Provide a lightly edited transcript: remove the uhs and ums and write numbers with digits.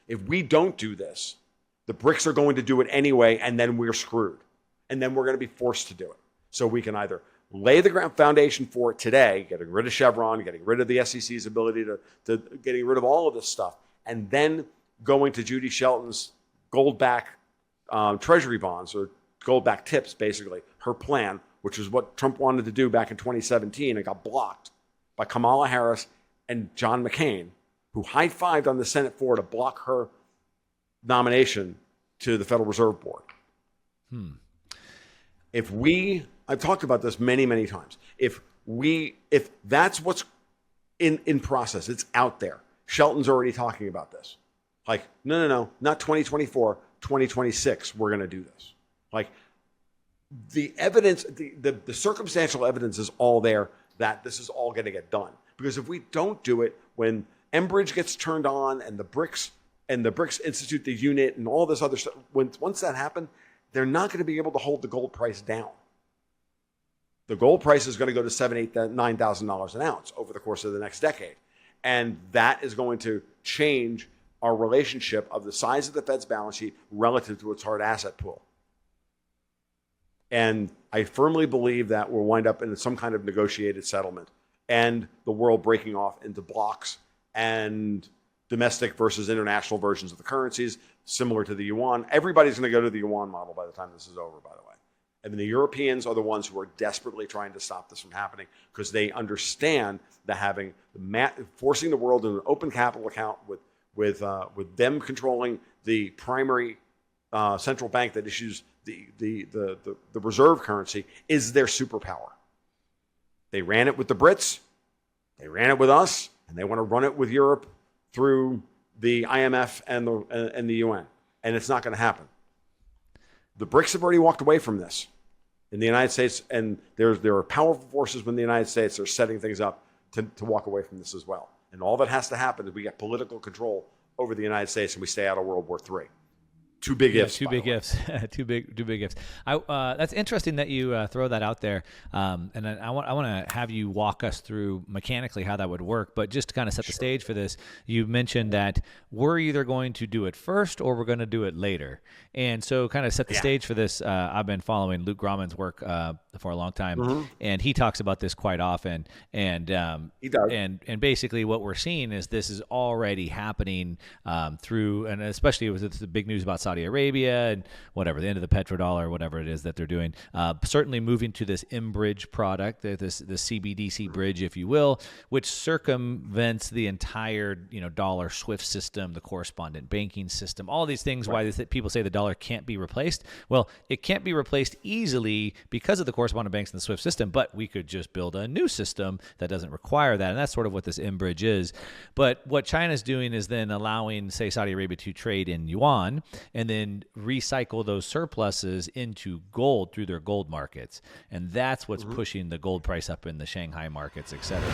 If we don't do this, the BRICS are going to do it anyway, and then we're screwed. And then we're going to be forced to do it. So we can either lay the ground foundation for it today, getting rid of Chevron, getting rid of the SEC's ability to getting rid of all of this stuff, and then going to Judy Shelton's gold-backed treasury bonds, or gold-backed tips, basically, her plan, which is what Trump wanted to do back in 2017 and got blocked by Kamala Harris and John McCain, who high-fived on the Senate floor to block her nomination to the Federal Reserve Board. I've talked about this many, many times. If that's what's in process, it's out there. Shelton's already talking about this. Like, no, not 2024, 2026, we're going to do this. Like, the evidence, the circumstantial evidence is all there that this is all going to get done. Because if we don't do it, when Enbridge gets turned on and the BRICS institute the unit and all this other stuff, once that happens, they're not going to be able to hold the gold price down. The gold price is going to go to $7,000, $8,000, $9,000 an ounce over the course of the next decade. And that is going to change our relationship of the size of the Fed's balance sheet relative to its hard asset pool. And I firmly believe that we'll wind up in some kind of negotiated settlement and the world breaking off into blocks and domestic versus international versions of the currencies, similar to the yuan. Everybody's going to go to the yuan model by the time this is over, by the way. I mean, the Europeans are the ones who are desperately trying to stop this from happening because they understand that forcing the world into an open capital account with them controlling the primary central bank that issues the reserve currency is their superpower. They ran it with the Brits, they ran it with us, and they want to run it with Europe through the IMF and the UN, and it's not going to happen. The BRICS have already walked away from this in the United States, and there are powerful forces within the United States that are setting things up to walk away from this as well. And all that has to happen is we get political control over the United States and we stay out of World War III. Two big ifs. Two big ifs. Two big ifs. That's interesting that you throw that out there. And I want to have you walk us through mechanically how that would work. But just to kind of set the stage for this, you mentioned that we're either going to do it first or we're going to do it later. And so kind of set the stage for this. I've been following Luke Grauman's work for a long time, and he talks about this quite often. And he does. And basically what we're seeing is this is already happening through, and especially with the big news about Saudi Arabia and whatever, the end of the petrodollar, whatever it is that they're doing, certainly moving to this Enbridge product, the CBDC bridge, if you will, which circumvents the entire dollar SWIFT system, the correspondent banking system, all these things. Right. Why people say the dollar can't be replaced? Well, it can't be replaced easily because of the correspondent banks in the SWIFT system, but we could just build a new system that doesn't require that, and that's sort of what this Enbridge is. But what China's doing is then allowing, say, Saudi Arabia to trade in yuan and then recycle those surpluses into gold through their gold markets. And that's what's pushing the gold price up in the Shanghai markets, et cetera.